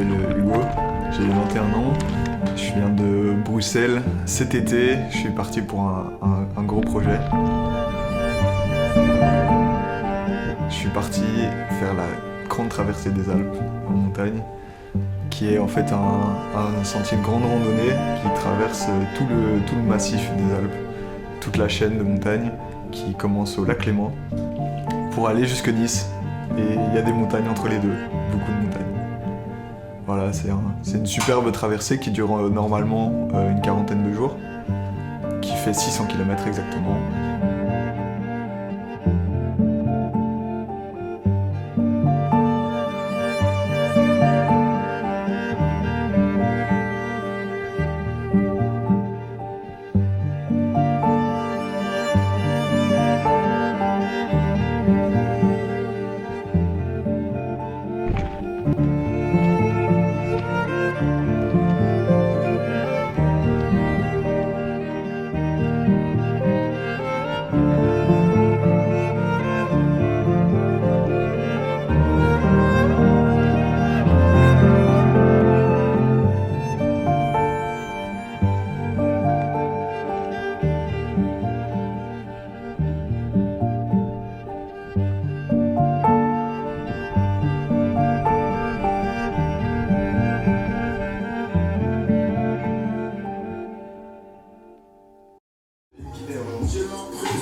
m'appelle Hugo, j'ai 21 ans, je viens de Bruxelles cet été, je suis parti pour un gros projet. Je suis parti faire la grande traversée des Alpes en montagne, qui est en fait un sentier de grande randonnée qui traverse tout le massif des Alpes, toute la chaîne de montagnes qui commence au lac Léman pour aller jusque Nice. Et il y a des montagnes entre les deux, beaucoup de montagnes. Voilà, c'est une superbe traversée qui dure normalement une quarantaine de jours, qui fait 600 km exactement.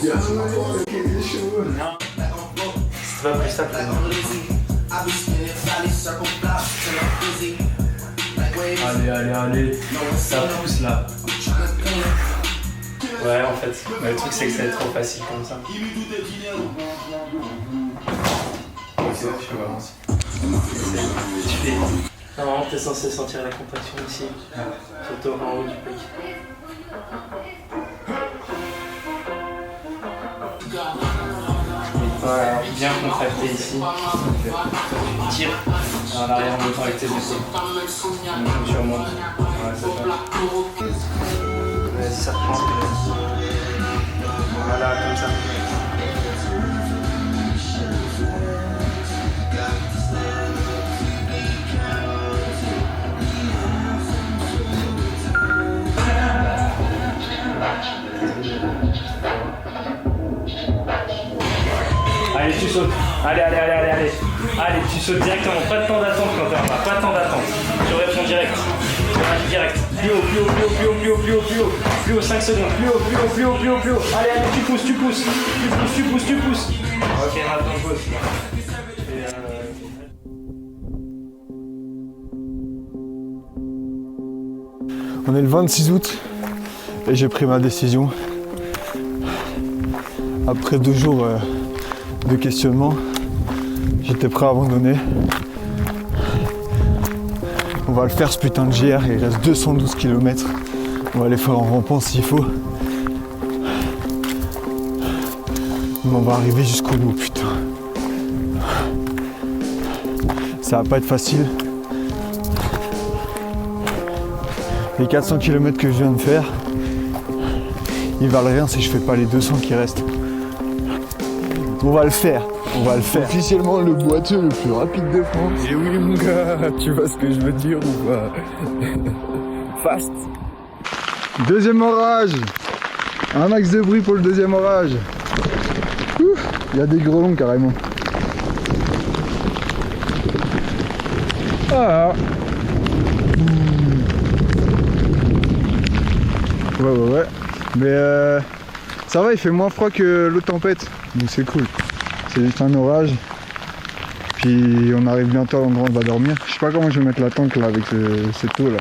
Non, c'est pas plus simple. Allez, ça pousse là. Ouais, en fait, le truc c'est que c'est trop facile comme ça. Ok, je vais avancer. Tu fais. Normalement, t'es censé sentir la compaction ici, surtout en haut du pic. Voilà, bien contracté ici. Tire en arrière en même temps avec tes épaules. Donc tu remontes. Ouais, c'est ça. Vas-y, ça reprend. Voilà, comme ça. Allez, tu sautes. Allez. Allez, tu sautes directement. Pas de temps d'attente quand t'es en bas. Pas de temps d'attente. Tu réponds direct. Direct. Plus haut. Plus haut, 5 secondes. Plus haut. Allez, tu pousses. Ok, maintenant je pose. On est le 26 août et j'ai pris ma décision. Après 2 jours de questionnement, j'étais prêt à abandonner. On va le faire ce putain de GR, il reste 212 km. On va les faire en rampant s'il faut. Mais on va arriver jusqu'au bout, putain. Ça va pas être facile. Les 400 km que je viens de faire, ils valent rien si je fais pas les 200 qui restent. On va le faire. Officiellement le boiteux le plus rapide de France. Et oui mon gars, tu vois ce que je veux dire ou pas? Fast. Deuxième orage. Un max de bruit pour le deuxième orage. Il y a des grelons carrément. Ah. Ouais. Mais ça va, il fait moins froid que l'autre tempête. Donc c'est cool. C'est juste un orage. Puis on arrive bientôt à l'endroit où on va dormir. Je sais pas comment je vais mettre la tente là avec cette eau là.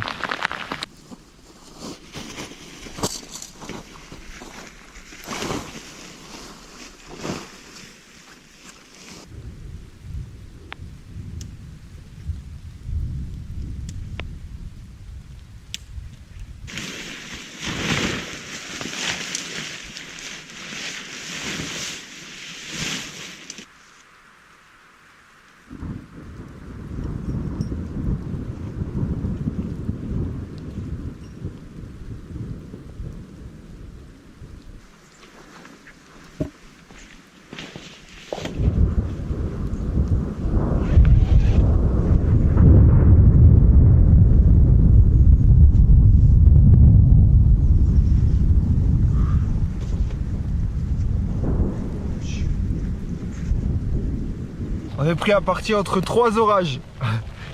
On est pris à partir entre 3 orages.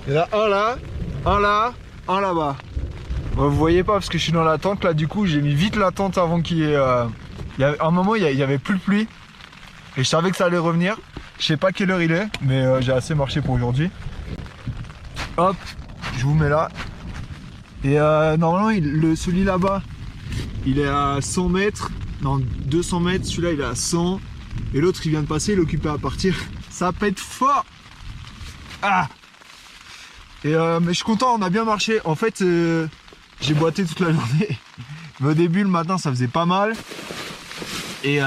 Il y en a un là, un là, un là-bas. Bon, vous voyez pas parce que je suis dans la tente là, du coup j'ai mis vite la tente avant qu'il y ait... à un moment il y avait plus de pluie. Et je savais que ça allait revenir. Je sais pas quelle heure il est, mais j'ai assez marché pour aujourd'hui. Hop, je vous mets là. Et normalement celui là-bas, il est à 100 mètres. Non, 200 mètres, celui-là il est à 100. Et l'autre il vient de passer, il est occupé à partir. Ça pète fort. Ah. Et mais je suis content, on a bien marché. En fait, j'ai boité toute la journée. Mais au début, le matin, ça faisait pas mal. Et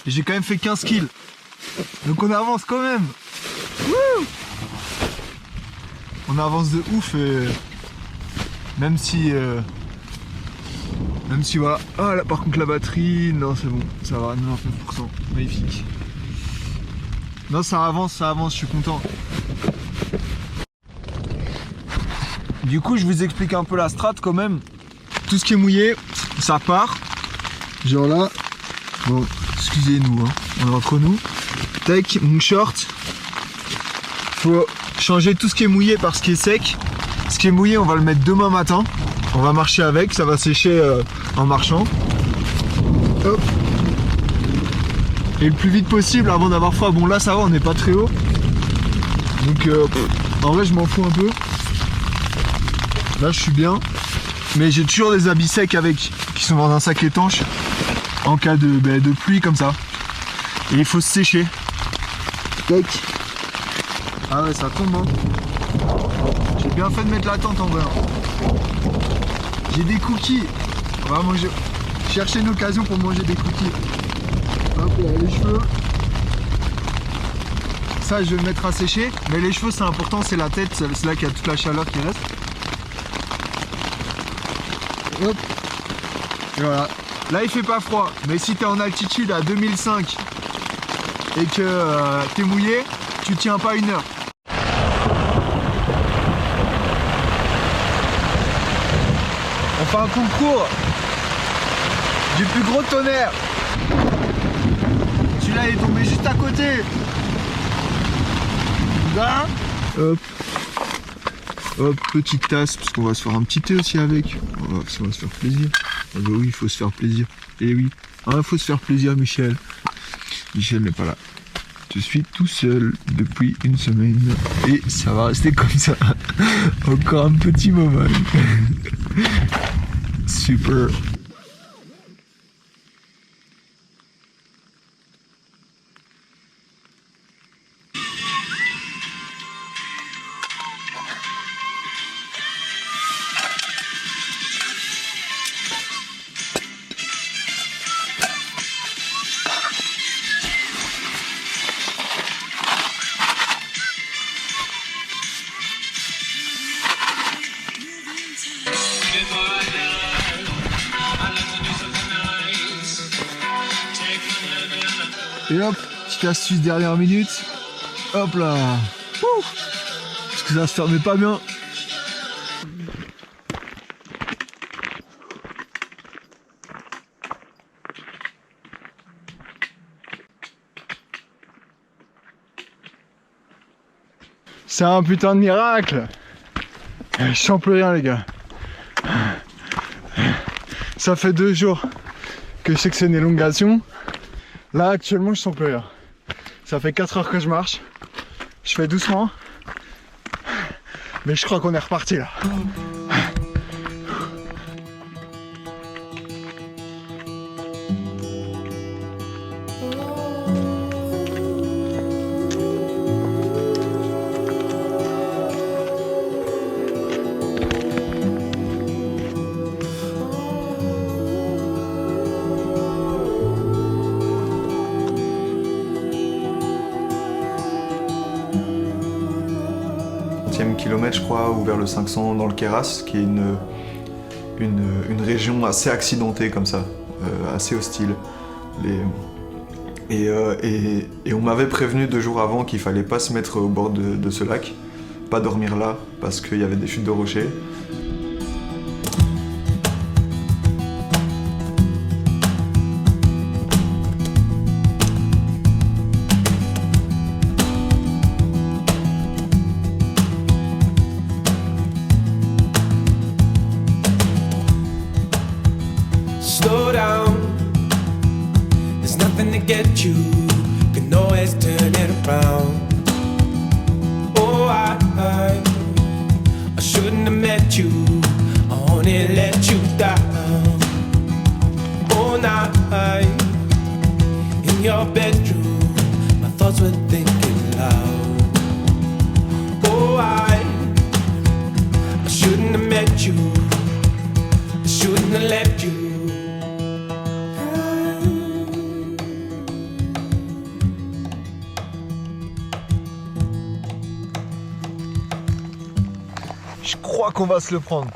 j'ai quand même fait 15 kills. Donc on avance quand même. Wouh, on avance de ouf. Même si voilà. Ah là, par contre, la batterie, non, c'est bon. Ça va, 99%. Magnifique. Non, ça avance, je suis content. Du coup, je vous explique un peu la strat quand même. Tout ce qui est mouillé, ça part. Genre là, bon, excusez-nous, hein, on est entre nous. Tac, mon short. Faut changer tout ce qui est mouillé par ce qui est sec. Ce qui est mouillé, on va le mettre demain matin. On va marcher avec, ça va sécher en marchant. Hop. Et le plus vite possible avant d'avoir froid. Bon là ça va, on n'est pas très haut. Donc en vrai je m'en fous un peu. Là je suis bien. Mais j'ai toujours des habits secs avec, qui sont dans un sac étanche. En cas de pluie comme ça. Et il faut se sécher. Tac. Ah ouais ça tombe hein. J'ai bien fait de mettre la tente en vrai. J'ai des cookies. On va manger. Chercher une occasion pour manger des cookies. Hop là, les cheveux. Ça je vais le mettre à sécher. Mais les cheveux c'est important, c'est la tête, c'est là qu'il y a toute la chaleur qui reste. Hop. Et voilà. Là il fait pas froid. Mais si t'es en altitude à 2005 et que t'es mouillé, tu tiens pas une heure. On fait un concours du plus gros tonnerre. Celui-là il est tombé juste à côté. Là. Hop. Hop, petite tasse, parce qu'on va se faire un petit thé aussi avec. On va se faire plaisir. Ah bah oui, il faut se faire plaisir. Et oui, il faut se faire plaisir, Michel. Michel n'est pas là. Je suis tout seul depuis une semaine. Et ça va rester comme ça. Encore un petit moment. Super. Et hop, petite astuce dernière minute. Hop là. Ouh, parce que ça se fermait pas bien. C'est un putain de miracle. Je sens plus rien les gars. Ça fait 2 jours que je sais que c'est une élongation. Là actuellement je sens plus rien. Ça fait 4 heures que je marche. Je fais doucement. Mais je crois qu'on est reparti là. Kilomètre je crois, ou vers le 500 dans le Queyras, qui est une région assez accidentée comme ça, assez hostile. Et on m'avait prévenu 2 jours avant qu'il fallait pas se mettre au bord de ce lac, pas dormir là parce qu'il y avait des chutes de rochers. around. Oh, I shouldn't have met you. I only let you down. All night in your bedroom, my thoughts were thinking loud. Oh, I shouldn't have met you. I shouldn't have left you. Je crois qu'on va se le prendre.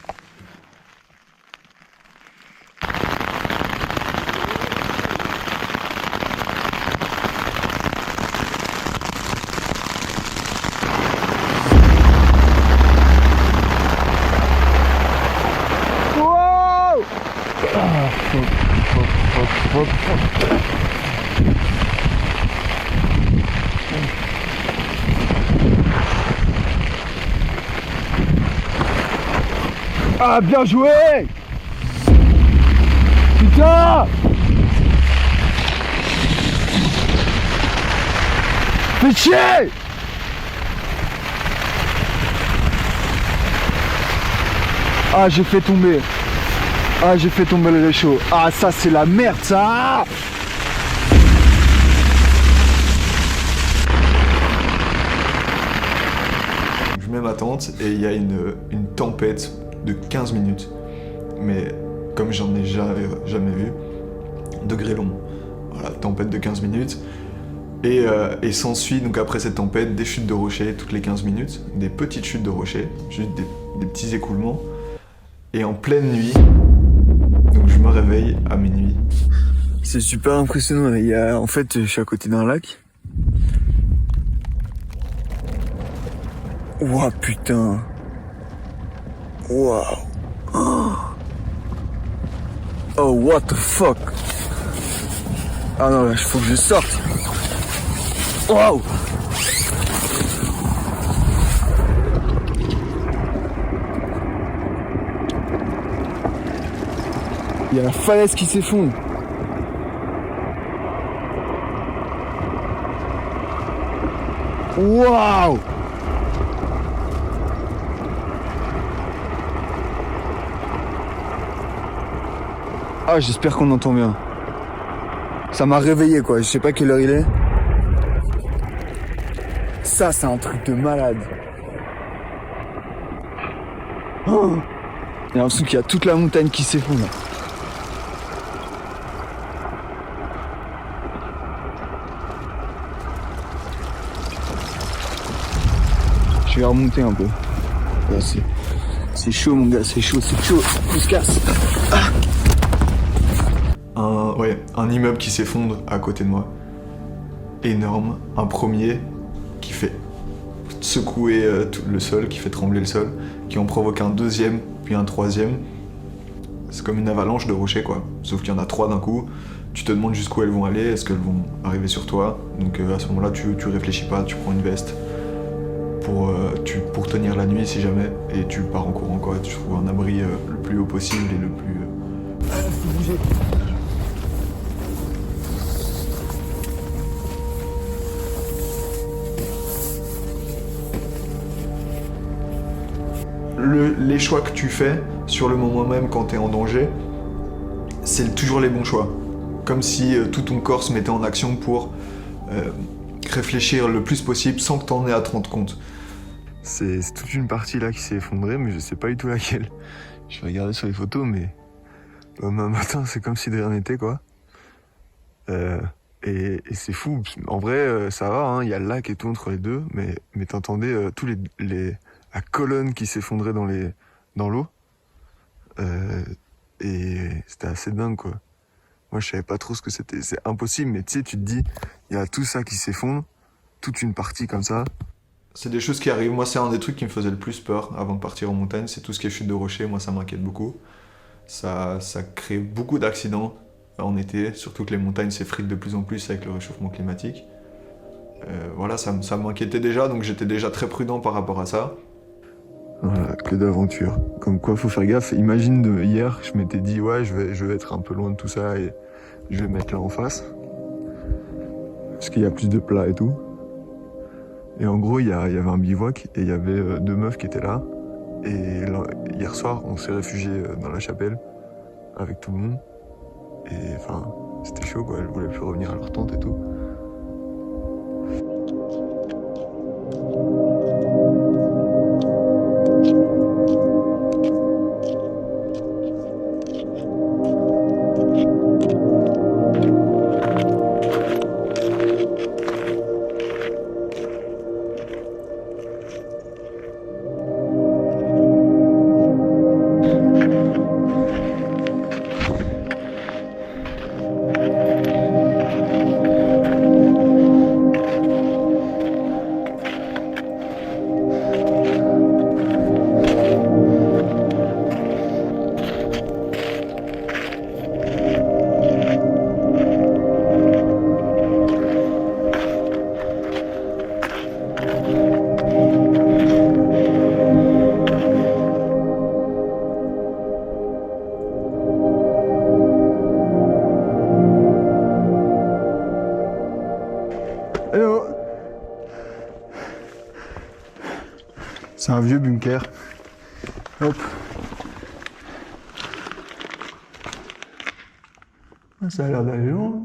Wow! Ah, fuck. Ah, bien joué! Putain! Fais chier! Ah, j'ai fait tomber. Ah, j'ai fait tomber le réchaud. Ah, ça, c'est la merde, ça! Je mets ma tente et il y a une tempête de 15 minutes. Mais comme j'en ai jamais vu, de grêlon. Voilà, tempête de 15 minutes. Et s'ensuit, donc après cette tempête, des chutes de rochers toutes les 15 minutes. Des petites chutes de rochers, juste des petits écoulements. Et en pleine nuit, donc je me réveille à minuit. C'est super impressionnant. En fait, je suis à côté d'un lac. Ouah, putain. Wow. Oh, what the fuck. Ah non, là, il faut que je sorte. Wow. Il y a la falaise qui s'effondre. Waouh! Ah, j'espère qu'on entend bien. Ça m'a réveillé, quoi. Je sais pas quelle heure il est. Ça, c'est un truc de malade. Oh, j'ai l'impression qu'il y a toute la montagne qui s'effondre. Je vais remonter un peu. Là, c'est chaud, mon gars, c'est chaud, c'est chaud. On se casse. Ah. Un immeuble qui s'effondre à côté de moi. Énorme. Un premier qui fait secouer tout le sol, qui fait trembler le sol, qui en provoque un deuxième, puis un troisième. C'est comme une avalanche de rochers, quoi. Sauf qu'il y en a 3 d'un coup. Tu te demandes jusqu'où elles vont aller, est-ce qu'elles vont arriver sur toi. Donc à ce moment-là, tu réfléchis pas, tu prends une veste pour tenir la nuit si jamais, et tu pars en courant, quoi. Tu trouves un abri le plus haut possible et le plus... Faut bouger. Les choix que tu fais sur le moment même quand tu es en danger, c'est toujours les bons choix. Comme si tout ton corps se mettait en action pour réfléchir le plus possible sans que tu en aies à te rendre compte. C'est toute une partie là qui s'est effondrée, mais je sais pas du tout laquelle. Je vais regarder sur les photos, mais demain matin c'est comme si de rien n'était, quoi. Et c'est fou. En vrai, ça va, hein, y a le lac et tout entre les deux, mais t'entendais tous la colonne qui s'effondrait dans l'eau. Et c'était assez dingue, quoi. Moi, je savais pas trop ce que c'était. C'est impossible, mais tu sais, tu te dis, il y a tout ça qui s'effondre, toute une partie comme ça. C'est des choses qui arrivent. Moi, c'est un des trucs qui me faisait le plus peur avant de partir en montagne. C'est tout ce qui est chute de rochers. Moi, ça m'inquiète beaucoup. Ça crée beaucoup d'accidents en été. Surtout que les montagnes s'effritent de plus en plus avec le réchauffement climatique. Voilà, ça m'inquiétait déjà, donc j'étais déjà très prudent par rapport à ça. Voilà, que d'aventure. Comme quoi, faut faire gaffe. Imagine, hier, je m'étais dit, ouais, je vais être un peu loin de tout ça et je vais mettre là en face. Parce qu'il y a plus de plats et tout. Et en gros, il y avait un bivouac et il y avait 2 meufs qui étaient là. Et là, hier soir, on s'est réfugiés dans la chapelle avec tout le monde. Et enfin, c'était chaud quoi, elles voulaient plus revenir à leur tente et tout. Hello. C'est un vieux bunker. Hop. Ça a l'air d'aller loin.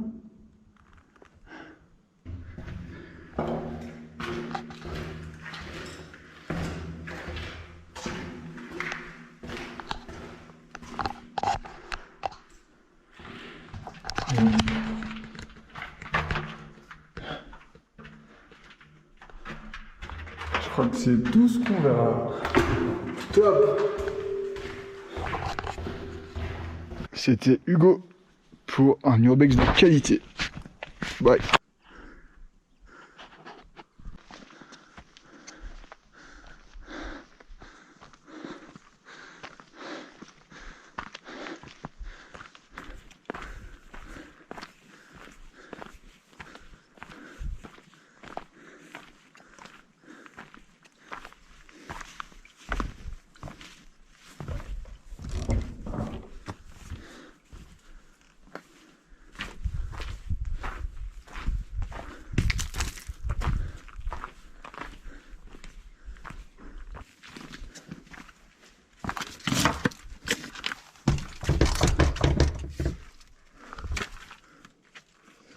Je crois que c'est tout ce qu'on verra. Top. C'était Hugo pour un urbex de qualité. Bye.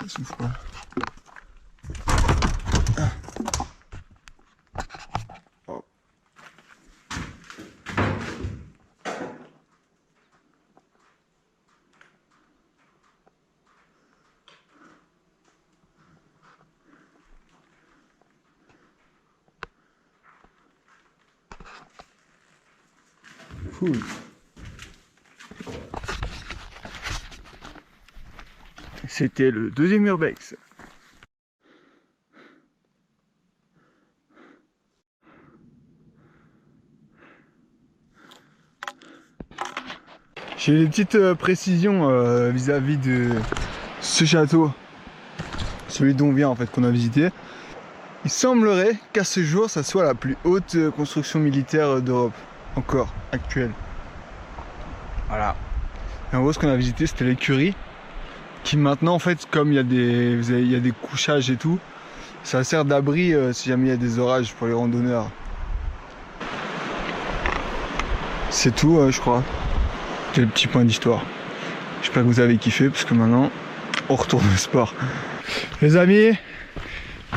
Souffle pas. Oh. Cool. C'était le deuxième urbex. J'ai des petites précisions vis-à-vis de ce château, celui dont on vient en fait, qu'on a visité. Il semblerait qu'à ce jour, ça soit la plus haute construction militaire d'Europe, encore actuelle. Voilà. Et en gros, ce qu'on a visité, c'était l'écurie, qui maintenant, en fait, comme il y a des couchages et tout, ça sert d'abri si jamais il y a des orages pour les randonneurs. C'est tout, je crois. C'est le petit point d'histoire. J'espère que vous avez kiffé, parce que maintenant, on retourne au sport. Les amis,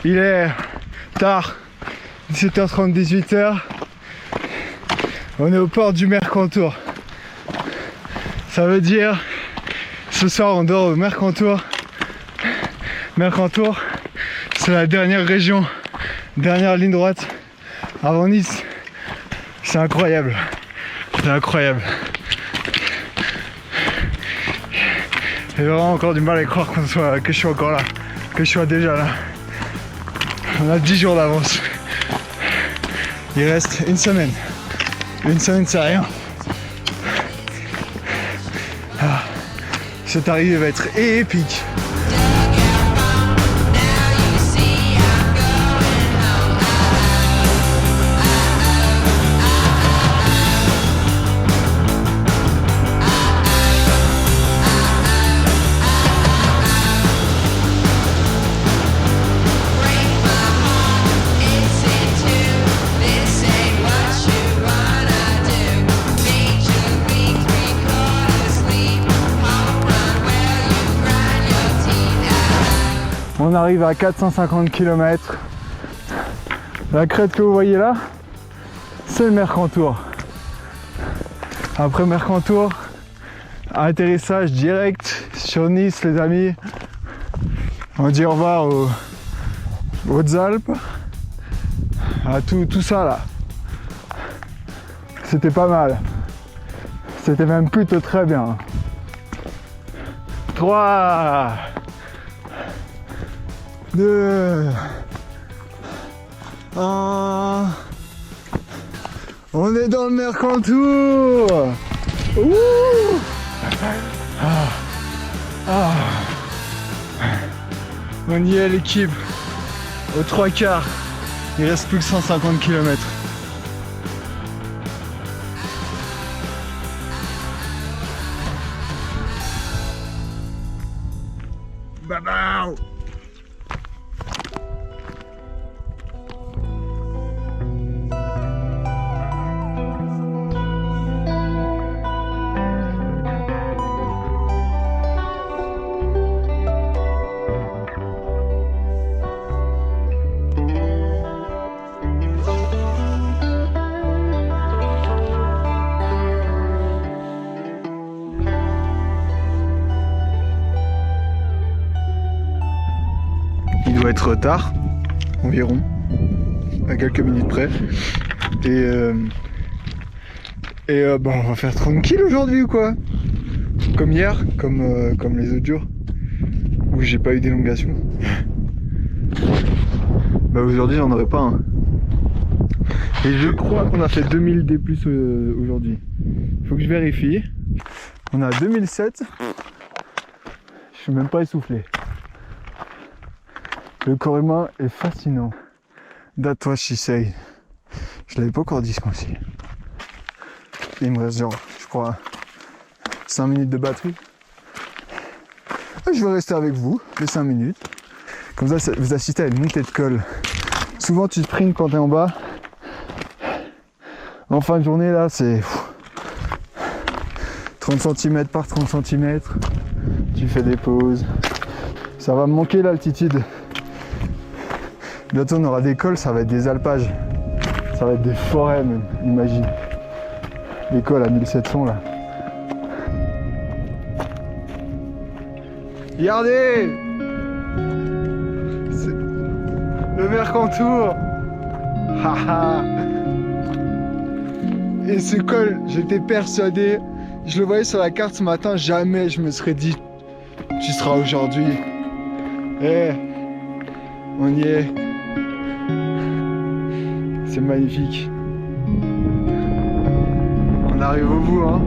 il est tard, 17h30, 18h. On est au port du Mercantour. Ça veut dire, ce soir on dort au Mercantour. Mercantour, c'est la dernière région, dernière ligne droite avant Nice. C'est incroyable. C'est incroyable. J'ai vraiment encore du mal à croire que je suis encore là, que je sois déjà là. On a 10 jours d'avance. Il reste une semaine. Une semaine, c'est rien. Ah, cette arrivée va être épique. on arrive à 450 km. La crête que vous voyez là, c'est le Mercantour. Après Mercantour, atterrissage direct sur Nice les amis. On dit au revoir aux Hautes-Alpes, à tout ça là. C'était pas mal. C'était même plutôt très bien. 3, 2, 1. On est dans le Mercantour. Ouh. On y est l'équipe. Aux 3/4. Il reste plus que 150 km. Babao. Il doit être tard, environ, à quelques minutes près. Et bon, on va faire tranquille aujourd'hui ou quoi? Comme hier, comme les autres jours, où j'ai pas eu d'élongation. Bah aujourd'hui j'en aurais pas un. Et je crois qu'on a fait 2000 D+ aujourd'hui. Faut que je vérifie. On a 2007. Je suis même pas essoufflé. Le corps humain est fascinant. That's what she say. Je l'avais pas encore dit ce coup-ci. Il me reste genre, je crois, 5 minutes de batterie. Je vais rester avec vous, les 5 minutes. Comme ça, vous assistez à une montée de col. Souvent, tu sprints quand t'es en bas. En fin de journée, là, c'est 30 cm par 30 cm. Tu fais des pauses. Ça va me manquer l'altitude. Bientôt on aura des cols, ça va être des alpages. Ça va être des forêts même, imagine. Les cols à 1700 là. Regardez! C'est le Mercantour! Haha! Et ce col, j'étais persuadé, je le voyais sur la carte ce matin, jamais je me serais dit tu seras aujourd'hui. Eh, on y est. C'est magnifique. On arrive au bout, hein.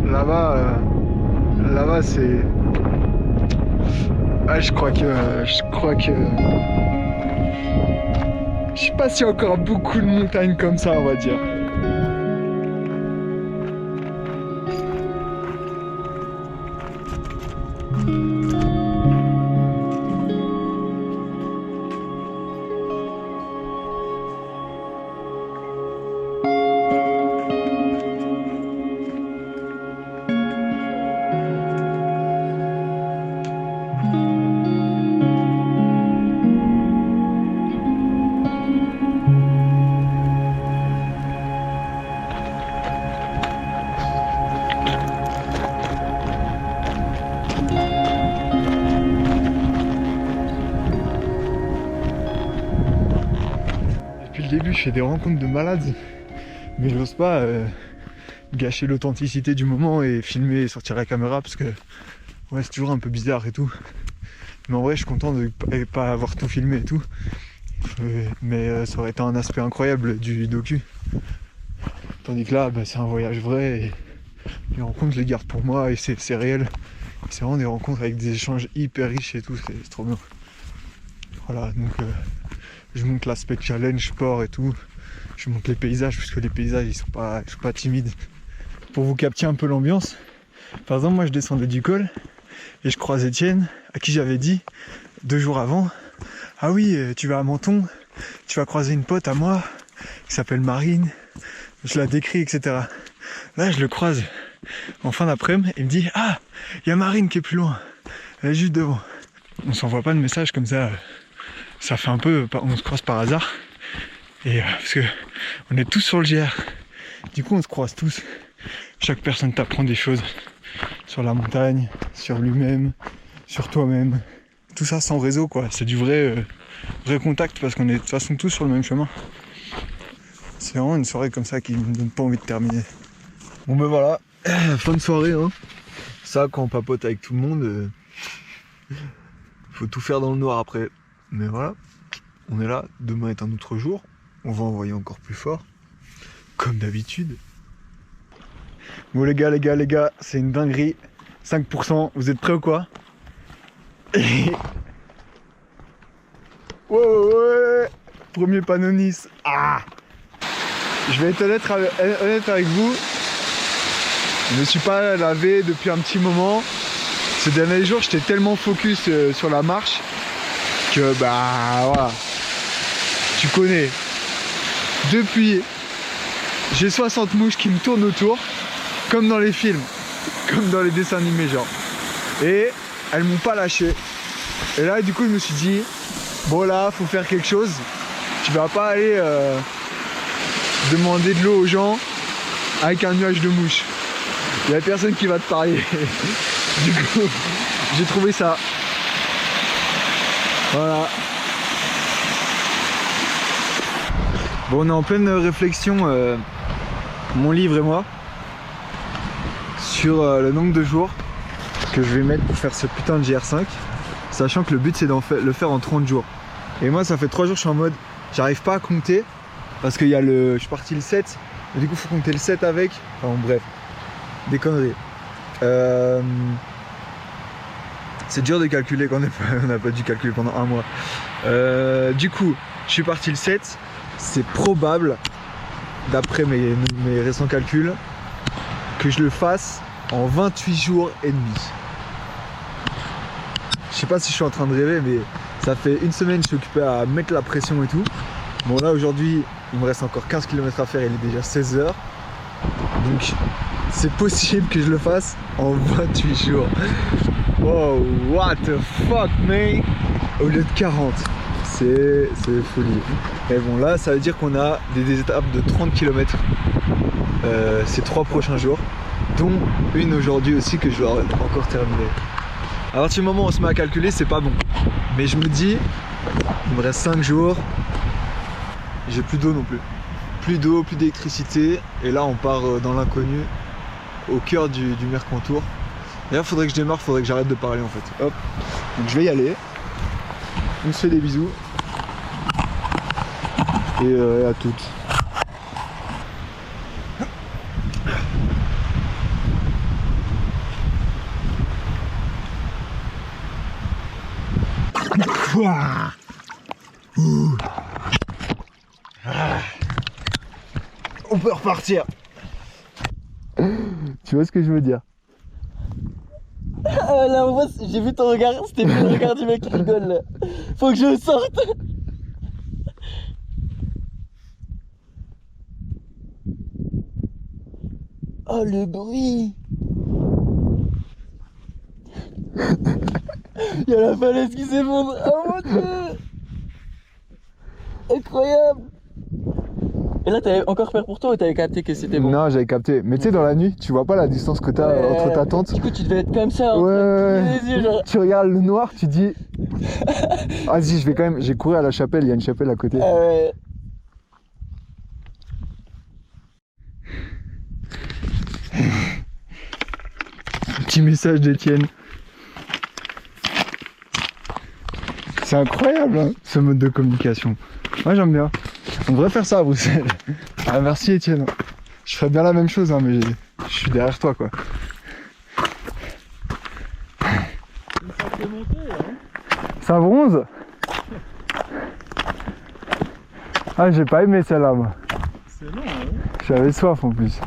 Là-bas, c'est. Ah, je crois que. Je sais pas s'il y a encore beaucoup de montagnes comme ça, on va dire. Début, je fais des rencontres de malades, mais j'ose pas gâcher l'authenticité du moment et filmer et sortir la caméra parce que ouais, c'est toujours un peu bizarre et tout. Mais en vrai, je suis content de pas avoir tout filmé et tout. Mais ça aurait été un aspect incroyable du docu. Tandis que là, bah, c'est un voyage vrai et les rencontres, je les garde pour moi et c'est réel. C'est vraiment des rencontres avec des échanges hyper riches et tout, c'est trop bien. Voilà, donc je montre l'aspect challenge, sport et tout. Je montre les paysages, parce que les paysages ils sont pas timides. Pour vous capter un peu l'ambiance, par exemple moi je descendais du col et je croise Étienne, à qui j'avais dit 2 jours avant, ah oui, tu vas à Menton, tu vas croiser une pote à moi qui s'appelle Marine, je la décris, etc. Là je le croise en fin d'après-midi et il me dit, ah, il y a Marine qui est plus loin, elle est juste devant. on s'envoie pas de messages comme ça. Ça fait un peu, on se croise par hasard. Et parce que on est tous sur le GR. Du coup on se croise tous. Chaque personne t'apprend des choses sur la montagne, sur lui-même, sur toi-même. Tout ça sans réseau quoi. C'est du vrai contact parce qu'on est de toute façon tous sur le même chemin. C'est vraiment une soirée comme ça qui me donne pas envie de terminer. Bon ben voilà, fin de soirée hein. Ça quand on papote avec tout le monde, faut tout faire dans le noir après. Mais voilà, on est là, demain est un autre jour. On va envoyer encore plus fort, comme d'habitude. Bon les gars, c'est une dinguerie. 5%, vous êtes prêts ou quoi? Ouais, premier panneau Nice. Ah, je vais être honnête avec vous. Je me suis pas lavé depuis un petit moment. Ces derniers jours, j'étais tellement focus sur la marche que bah voilà. Tu connais. Depuis, j'ai 60 mouches qui me tournent autour, comme dans les films, comme dans les dessins animés genre. Et elles m'ont pas lâché. Et là du coup je me suis dit, bon là faut faire quelque chose. Tu vas pas aller demander de l'eau aux gens avec un nuage de mouches. Il y a personne qui va te parler. Du coup j'ai trouvé ça. Voilà. Bon on est en pleine réflexion, mon livre et moi, sur le nombre de jours que je vais mettre pour faire ce putain de GR5, sachant que le but c'est de le faire en 30 jours. Et moi ça fait 3 jours je suis en mode, j'arrive pas à compter, parce qu'il y a je suis parti le 7, et du coup faut compter le 7 avec, enfin bref, des conneries. C'est dur de calculer quand on n'a pas dû calculer pendant un mois. Du coup, je suis parti le 7, c'est probable, d'après mes récents calculs, que je le fasse en 28 jours et demi. Je sais pas si je suis en train de rêver, mais ça fait une semaine que je suis occupé à mettre la pression et tout. Bon là aujourd'hui, il me reste encore 15 km à faire, il est déjà 16h. Donc c'est possible que je le fasse en 28 jours. Oh, what the fuck, man! Au lieu de 40. C'est folie. Mais bon, là, ça veut dire qu'on a des étapes de 30 km ces 3 prochains jours, dont une aujourd'hui aussi que je dois encore terminer. À partir du moment où on se met à calculer, c'est pas bon. Mais je me dis, il me reste 5 jours, j'ai plus d'eau non plus. Plus d'eau, plus d'électricité, et là on part dans l'inconnu, au cœur du Mercantour. D'ailleurs faudrait que je démarre, faudrait que j'arrête de parler en fait. Hop, donc je vais y aller. On se fait des bisous. Et à toutes. On peut repartir. Tu vois ce que je veux dire? Là, en vrai, j'ai vu ton regard, c'était le regard du mec qui rigole là. Faut que je sorte. Oh le bruit. Il y a la falaise qui s'effondre. Oh mon dieu. Incroyable. Et là t'avais encore peur pour toi ou t'avais capté que c'était bon? Non, j'avais capté. Mais tu sais, dans la nuit, tu vois pas la distance que t'as entre ta tente. Du coup tu devais être comme ça, ouais. les yeux, genre. Tu regardes le noir, tu dis vas-y, je vais quand même, j'ai couru à la chapelle, il y a une chapelle à côté. Petit message d'Étienne. C'est incroyable hein, ce mode de communication. Moi j'aime bien. On devrait faire ça à Bruxelles. Ah merci Étienne. Je ferais bien la même chose hein, mais je suis derrière toi quoi. Ça bronze. Ah j'ai pas aimé celle-là moi. C'est long hein. J'avais soif en plus.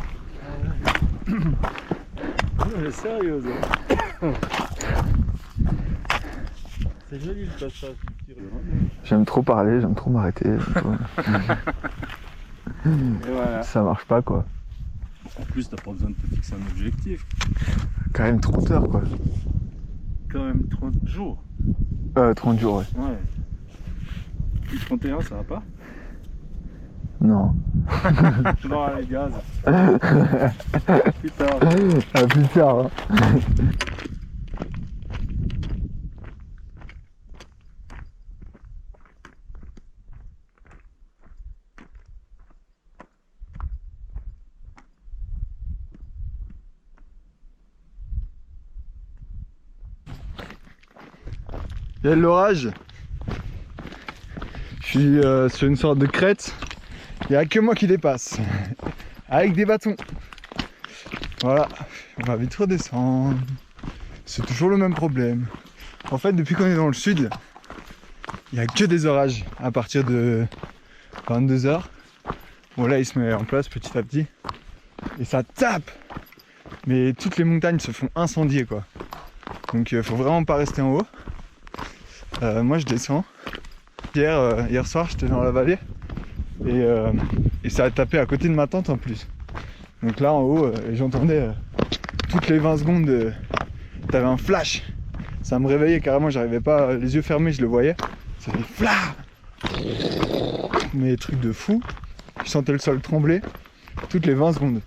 C'est sérieux hein. C'est joli le passage. J'aime trop parler, j'aime trop m'arrêter. Voilà. Ça marche pas quoi. En plus t'as pas besoin de te fixer un objectif. Quand même 30 heures quoi. Quand même 30 jours. 30 jours, ouais. Ouais. Plus 31, ça va pas? Non. Non, les gaz. Plus tard. À plus tard. Hein. Il y a l'orage. Je suis sur une sorte de crête. Il n'y a que moi qui dépasse. Avec des bâtons. Voilà. On va vite redescendre. C'est toujours le même problème. En fait, depuis qu'on est dans le sud, il n'y a que des orages à partir de 22h. Bon là, il se met en place petit à petit. Et ça tape. Mais toutes les montagnes se font incendier, quoi. Donc faut vraiment pas rester en haut. Moi je descends. Hier soir j'étais dans la vallée et ça a tapé à côté de ma tente en plus. Donc là en haut j'entendais toutes les 20 secondes t'avais un flash. Ça me réveillait carrément, j'arrivais pas, les yeux fermés je le voyais. Ça fait fla. Mais truc de fou. Je sentais le sol trembler toutes les 20 secondes.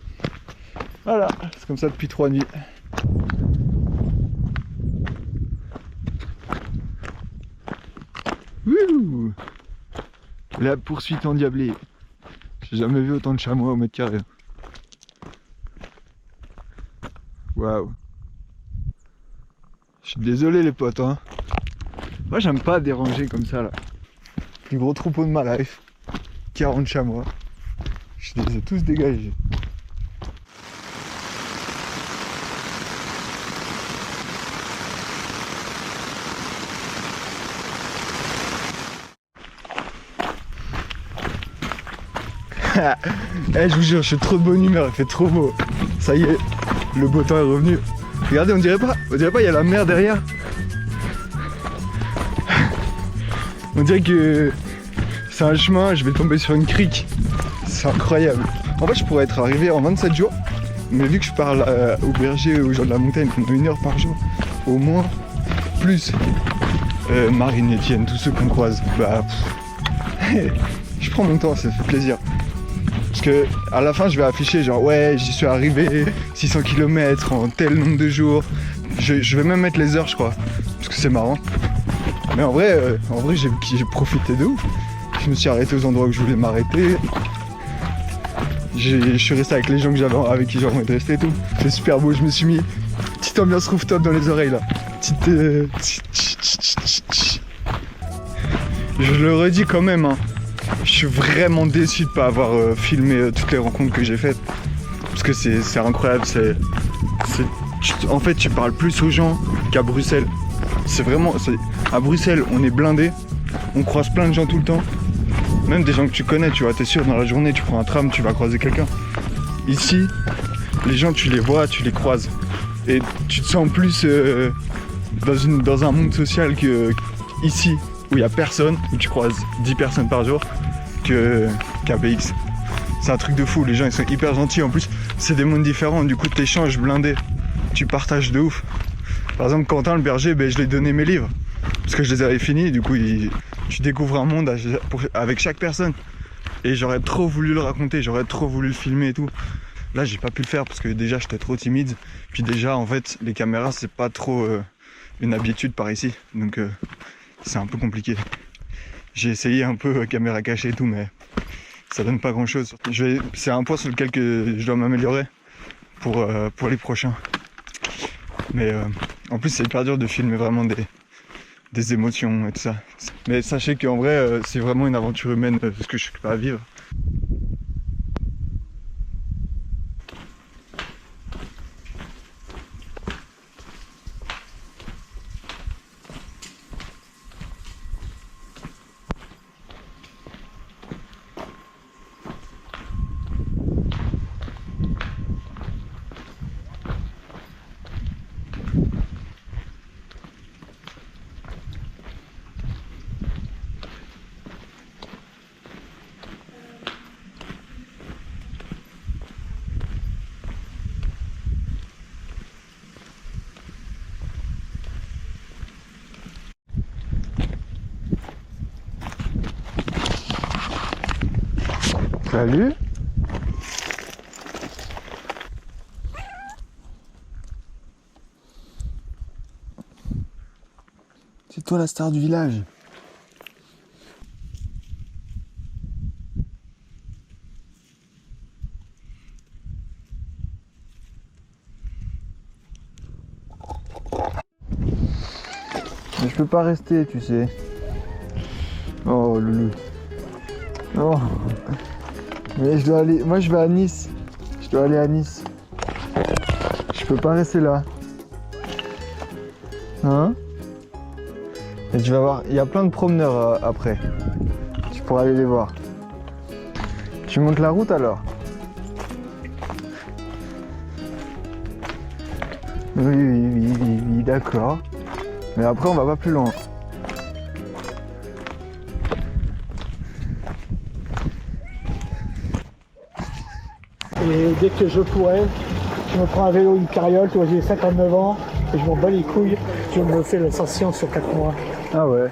Voilà, c'est comme ça depuis 3 nuits. Wouh! La poursuite endiablée. J'ai jamais vu autant de chamois au mètre carré. Waouh! Je suis désolé les potes, hein. Moi j'aime pas déranger comme ça là. Plus gros troupeau de ma life. 40 chamois. Je les ai tous dégagés. Eh, je vous jure, je suis trop de bonne humeur, il fait trop beau. Ça y est, le beau temps est revenu. Regardez, on dirait pas, il y a la mer derrière. On dirait que c'est un chemin, je vais tomber sur une crique. C'est incroyable. En fait, je pourrais être arrivé en 27 jours, mais vu que je parle aux bergers, aux gens de la montagne pendant 1 heure par jour, au moins, plus Marine, Etienne, tous ceux qu'on croise, bah, je prends mon temps, ça fait plaisir. Parce que à la fin je vais afficher genre ouais j'y suis arrivé 600 km en tel nombre de jours. Je vais même mettre les heures je crois. Parce que c'est marrant. Mais en vrai j'ai profité de ouf. Je me suis arrêté aux endroits où je voulais m'arrêter. Je suis resté avec les gens avec qui j'avais envie de rester et tout. C'est super beau, je me suis mis petite ambiance rooftop dans les oreilles là. Je le redis quand même hein. Je suis vraiment déçu de ne pas avoir filmé toutes les rencontres que j'ai faites. Parce que c'est incroyable. En fait, tu parles plus aux gens qu'à Bruxelles. À Bruxelles, on est blindé. On croise plein de gens tout le temps. Même des gens que tu connais, tu vois. T'es sûr, dans la journée, tu prends un tram, tu vas croiser quelqu'un. Ici, les gens, tu les vois, tu les croises. Et tu te sens plus dans un monde social que ici, où il n'y a personne, où tu croises 10 personnes par jour, qu'à BX. C'est un truc de fou, les gens ils sont hyper gentils, en plus c'est des mondes différents, du coup t'échanges blindé, tu partages de ouf. Par exemple Quentin le berger, je lui ai donné mes livres, parce que je les avais finis, du coup tu découvres un monde avec chaque personne. Et j'aurais trop voulu le raconter, j'aurais trop voulu le filmer et tout. Là j'ai pas pu le faire parce que déjà j'étais trop timide, puis déjà en fait les caméras c'est pas trop une habitude par ici, donc c'est un peu compliqué. J'ai essayé un peu caméra cachée et tout, mais ça donne pas grand chose. C'est un point sur lequel je dois m'améliorer pour les prochains. Mais en plus c'est hyper dur de filmer vraiment des émotions et tout ça. Mais sachez qu'en vrai c'est vraiment une aventure humaine ce que je suis pas à vivre. Salut. C'est toi la star du village. Mais je peux pas rester, tu sais. Oh loulou. Oh. Mais je dois aller. Moi je vais à Nice. Je dois aller à Nice. Je peux pas rester là. Hein? Et tu vas voir, il y a plein de promeneurs après. Tu pourras aller les voir. Tu montes la route alors? Oui, d'accord. Mais après on va pas plus loin. Et dès que je pourrai, je me prends un vélo, une carriole, tu vois, j'ai 59 ans, et je m'en bats les couilles, je me fais l'ascension sur 4 mois. Ah ouais.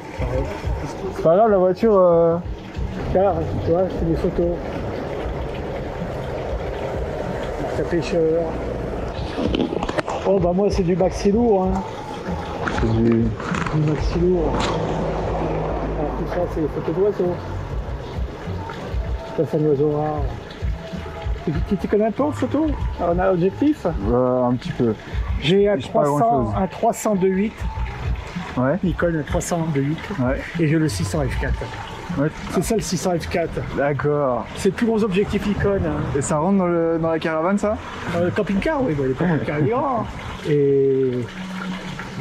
C'est pas grave la voiture. Car, tu vois, je fais des photos. Marque pêcheur. Oh bah moi c'est du maxi lourd, hein. C'est du... Du maxi lourd. Alors, tout ça c'est des photos d'oiseaux. Ça c'est un oiseau rare. Tu connais un peu en photo? On a objectif? un petit peu. J'ai un Je sais pas grand-chose. 300 de 8. Ouais. Nikon 300 de 8. Ouais. Et j'ai le 600 F4. Ouais. C'est ça le 600 F4. D'accord. C'est le plus gros objectif Nikon. Hein. Et ça rentre dans la caravane ça? Dans le camping-car, oui, le camping-car est grand. Et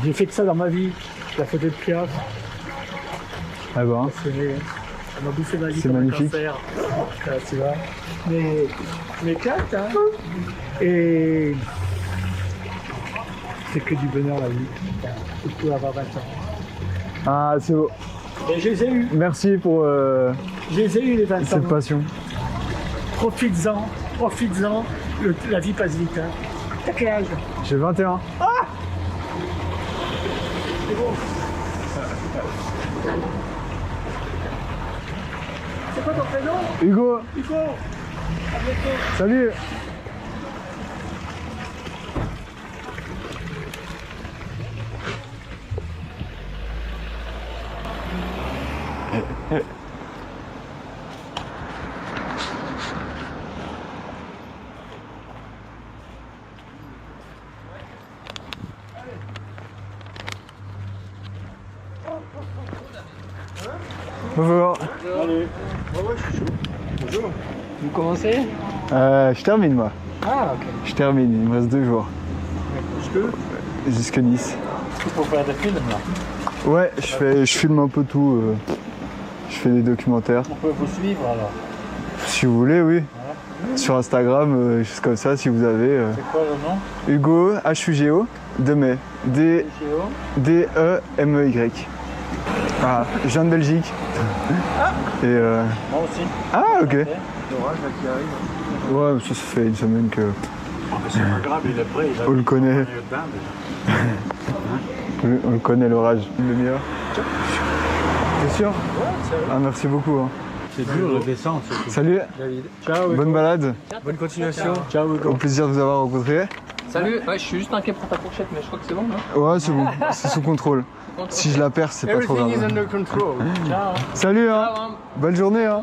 j'ai fait que ça dans ma vie. La photo de Piaf. Ah bah. Ça m'a bouffé ma vie C'est comme un magnifique. cancer. Là, tu vois. Mais claque, hein. Et c'est que du bonheur la vie. C'est tout avoir 20 ans. Ah c'est beau. Et je les ai eus. Merci pour Je les ai eus les 20 ans. cette passion. Profites-en, profites-en. La vie passe vite. Hein. T'as quel âge? J'ai 21. C'est bon. C'est quoi ton prénom? Hugo, Hugo. À bientôt. salut. Bonjour. Vous commencez? Je termine moi. Ah, ok. Je termine, il me reste 2 jours. Jusque Nice. Pour faire des films là. Ouais, je filme un peu tout. Je fais des documentaires. On peut vous suivre alors. Si vous voulez, oui. Sur Instagram, juste comme ça, si vous avez. C'est quoi le nom? Hugo, H-U-G-O, de mai. Géo. D-E-M-E-Y. Ah, je viens de Belgique. Et Moi aussi. Ah, ok. L'orage là qui arrive. Ouais, ça fait une semaine que C'est pas grave, il est prêt. Il on le connaît. On le connaît l'orage. Une demi-heure. T'es sûr? Ah, merci beaucoup. Hein. C'est dur le descente. Salut, David. Ciao. bonne balade. Bonne continuation. Ciao Au Hugo. plaisir de vous avoir rencontré. Salut, ouais, je suis juste inquiet pour ta fourchette, mais je crois que c'est bon, non? Ouais, c'est bon, c'est sous contrôle. Si je la perds, c'est pas trop Everything is grave. under control. Ciao. Salut, hein. Ciao, hein. Bonne journée. Hein.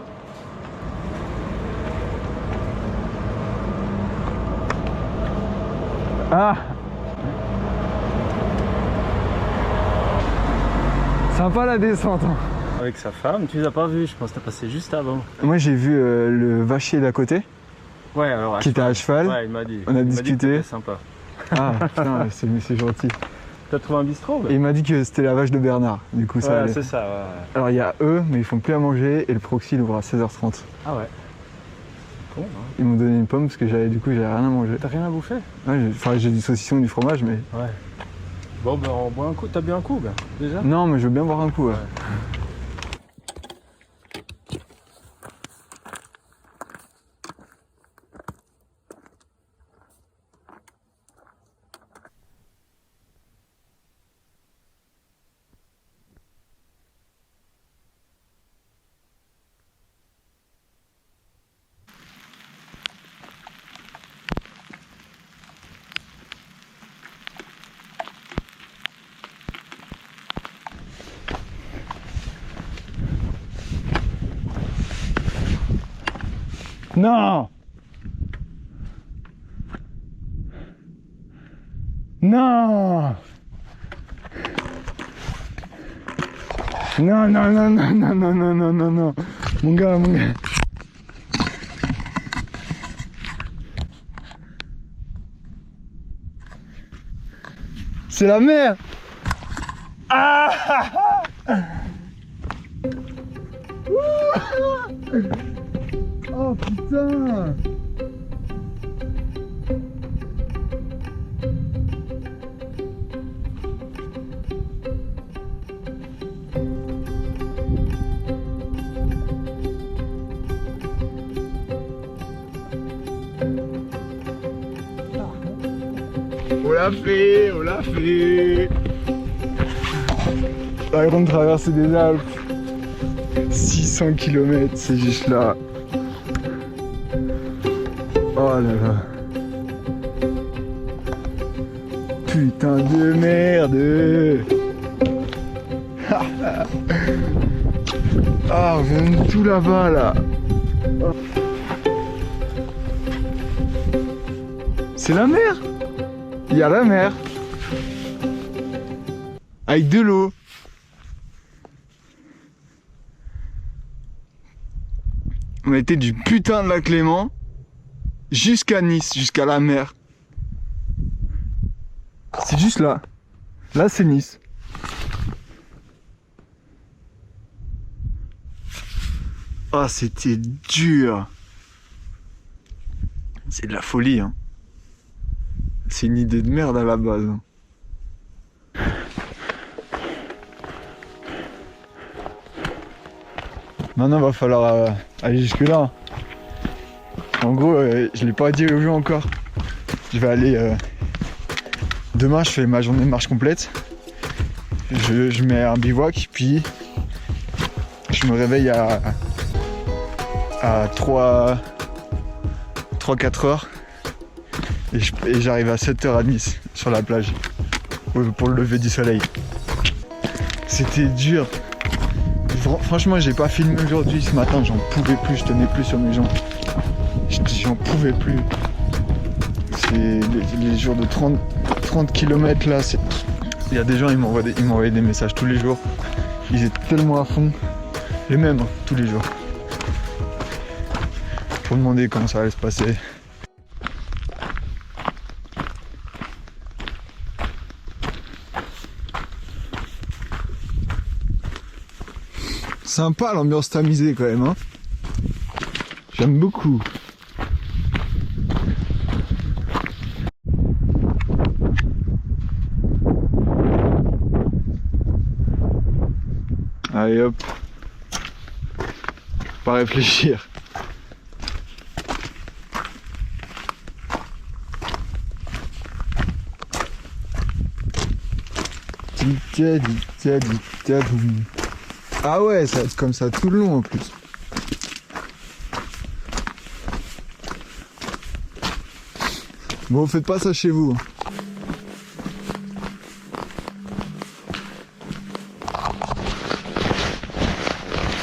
Ah. Sympa la descente. Hein. Avec sa femme, tu les as pas vus, je pense que t'as passé juste avant. Moi j'ai vu le vachier d'à côté Ouais, alors. qui était à cheval. Ouais, il m'a dit. On a Il m'a dit discuté. que t'étais sympa. Ah putain, c'est gentil. T'as trouvé un bistrot? Et il m'a dit que c'était la vache de Bernard. Du coup ça Ouais, allait. c'est ça, ouais. Alors il y a eux, mais ils font plus à manger et le proxy il ouvre à 16h30. Ah ouais. Bon, hein. Ils m'ont donné une pomme parce que j'avais rien à manger. T'as rien à bouffer? Ouais, j'ai du saucisson et du fromage, mais. Ouais. Bon, ben on boit un coup. T'as bu un coup, ben, déjà? Non, mais je veux bien boire un coup. Ouais. Non. Non. Non, non, non, non, non, non, non, non, non, non. Mon gars, mon gars. C'est la mer. Ah. Oh putain. On l'a fait, on l'a fait. La grande traversée des Alpes. 600 km, c'est juste là. Oh là là. Putain de merde. Ah, on vient de tout là-bas là. C'est la mer. Il y a la mer. Avec de l'eau. On a été du putain de lac Léman jusqu'à Nice, jusqu'à la mer. C'est juste là. Là, c'est Nice. Ah, c'était dur. C'est de la folie, hein. C'est une idée de merde à la base. Maintenant, va falloir aller jusque là. En gros, je l'ai pas dit aux gens encore. Je vais aller. Demain, je fais ma journée de marche complète. Je mets un bivouac, puis je me réveille à 3-4 heures. Et j'arrive à 7h à Nice, sur la plage, pour le lever du soleil. C'était dur. Franchement, j'ai pas filmé aujourd'hui, ce matin, j'en pouvais plus, je tenais plus sur mes jambes. J'en pouvais plus. C'est les jours de 30 km là, il y a des gens, ils m'envoyaient des messages tous les jours. Ils étaient tellement à fond, les mêmes, hein, tous les jours. Pour demander comment ça allait se passer. Sympa l'ambiance tamisée quand même, hein. J'aime beaucoup. Allez hop. Pas réfléchir. Ah ouais, ça va être comme ça tout le long en plus. Bon, faites pas ça chez vous.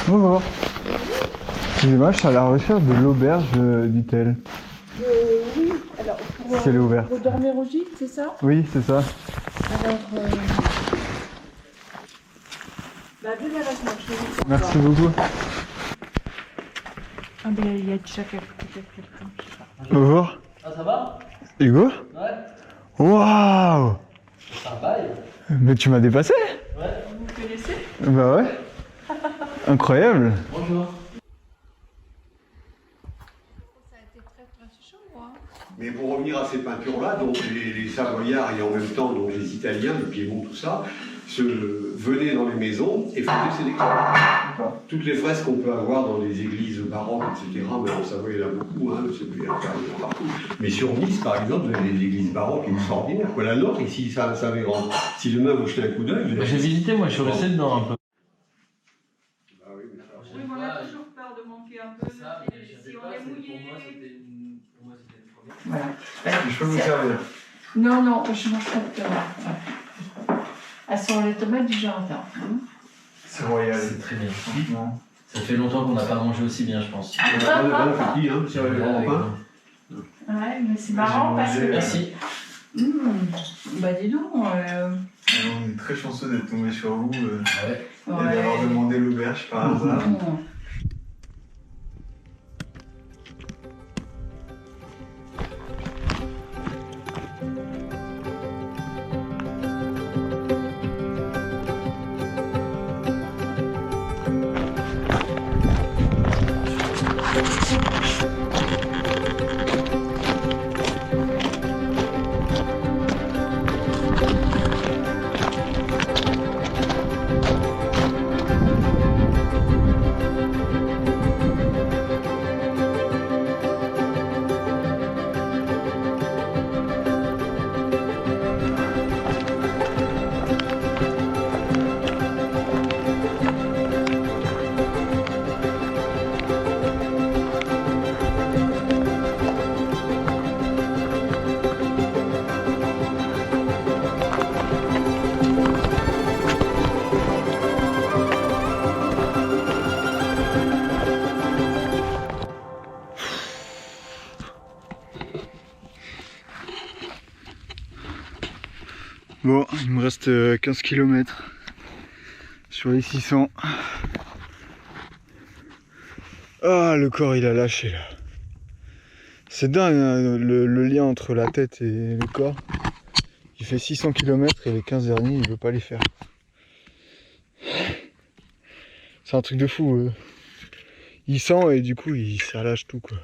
Bonjour. Excusez-moi, je suis à la recherche de l'auberge d'Itel. Oui, alors Si elle est ouverte. pour dormir au gîte, c'est ça? Oui, c'est ça. Alors, venez avec moi, je vais vous faire Merci voir. beaucoup. Ah ben, il y a déjà quelqu'un. Bonjour. Ah, ça va? Hugo? Ouais. Waouh! Ça va? Mais tu m'as dépassé? Ouais. Vous me connaissez? Bah ouais. Incroyable. Bonjour. Ça a été très chaud, hein. Mais pour revenir à ces peintures-là, donc les Savoyards et en même temps donc les Italiens, le Piémont, tout ça, venaient dans les maisons et faisaient ces décors. Toutes les fresques qu'on peut avoir dans les églises baroques, etc., mais en Savoie, il y en a beaucoup, hein, c'est partout. Mais sur Nice, par exemple, vous avez des églises baroques extraordinaires. La nôtre, ici, ça avait rendu. Si demain vous jetez un coup d'œil, J'ai visité, moi, je suis resté dedans un peu. Oui, mais on a toujours peur de manquer un peu. Si on est mouillé. Pour moi, c'était une première. Voilà. Je peux vous servir. Non, non, je mange pas de tomates. Elles sont les tomates du jardin. C'est royal. C'est très bien. Franchement. Ça fait longtemps qu'on n'a pas mangé aussi bien, je pense. Bon appétit, hein, si on avait vraiment faim. Ouais, mais c'est marrant parce que. Merci. Bah dis donc. On est très chanceux d'être tombé sur vous Ouais. et d'avoir demandé l'auberge par hasard. Bon, il me reste 15 km sur les 600. Ah, le corps il a lâché là. C'est dingue hein, le lien entre la tête et le corps. Il fait 600 km et les 15 derniers il veut pas les faire. C'est un truc de fou. Il sent et du coup ça lâche tout quoi.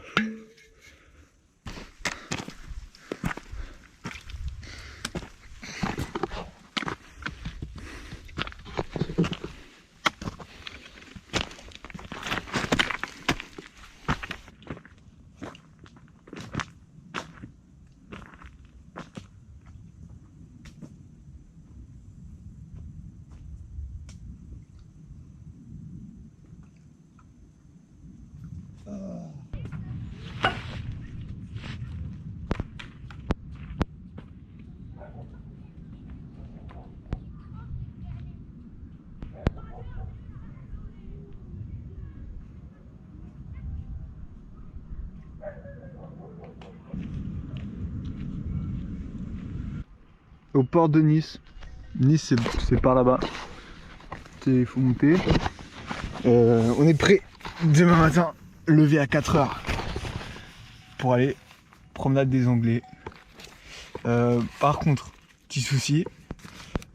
Au port de Nice. Nice c'est par là-bas. Il faut monter. On est prêt demain matin, lever à 4 h pour aller promenade des Anglais. Par contre, petit souci,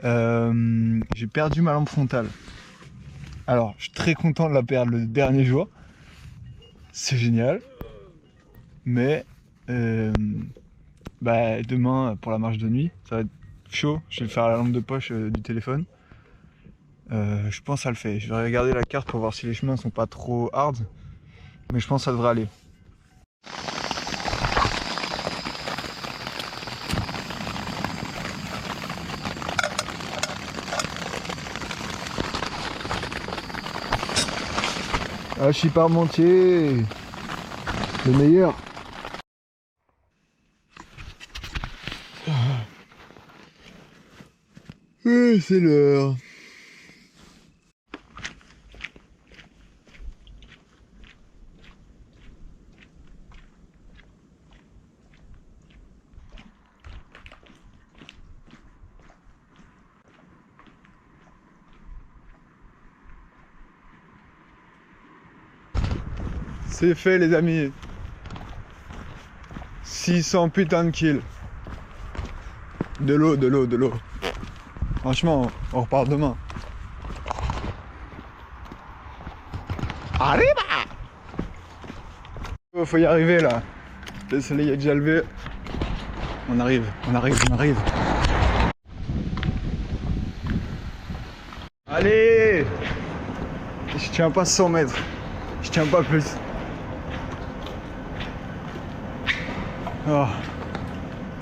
j'ai perdu ma lampe frontale. Alors, je suis très content de la perdre le dernier jour. C'est génial. Mais demain, pour la marche de nuit, ça va être chaud. Je vais faire la lampe de poche du téléphone. Je pense que ça le fait. Je vais regarder la carte pour voir si les chemins sont pas trop hard. Mais je pense que ça devrait aller. Ah, je suis parmentier. Le meilleur. C'est l'heure. C'est fait les amis. 600 putains de kills. De l'eau, de l'eau, de l'eau. Franchement, on repart demain. Arriba! Faut y arriver là. Le soleil est déjà levé. On arrive, on arrive, on arrive. Allez! Je tiens pas 100 mètres. Je tiens pas plus. Oh.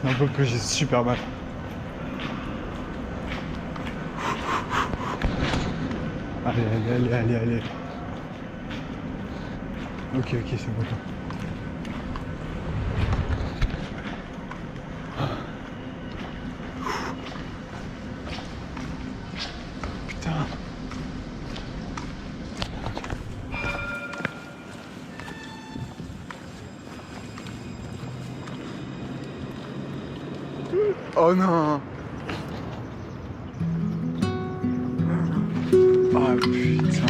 Un peu que j'ai super mal. Allez, allez, allez, allez, allez. Ok, ok, c'est bon. Putain. Oh non. Ah putain.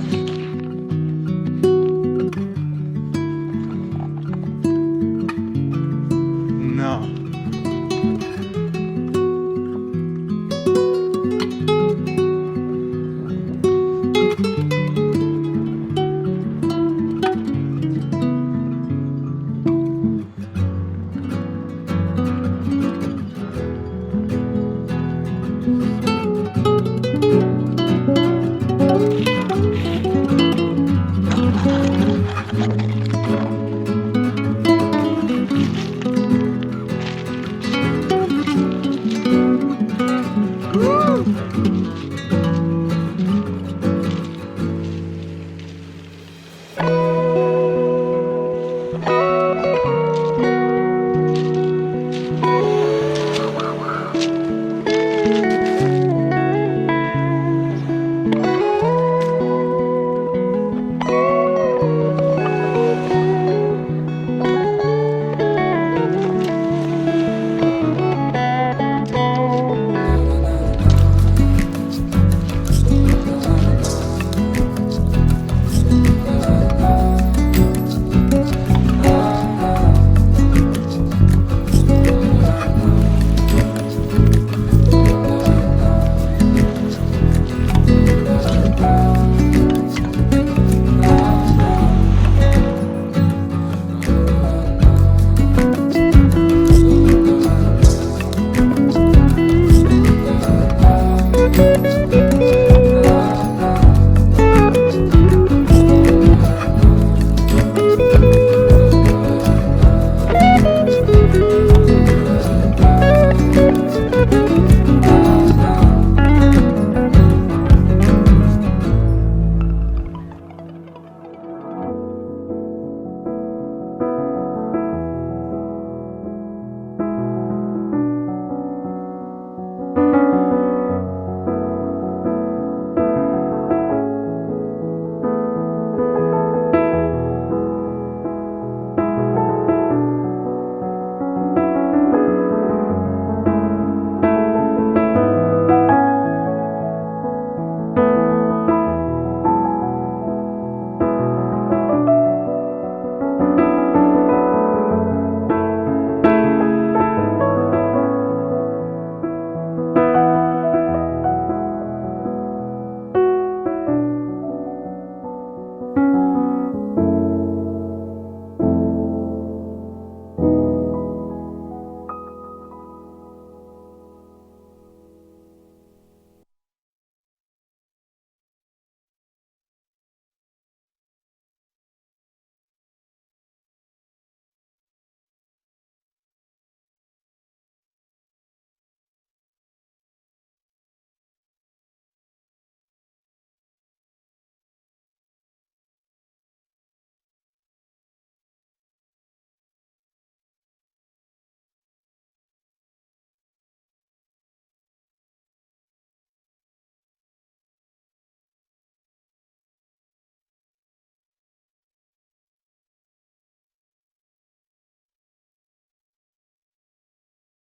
Non.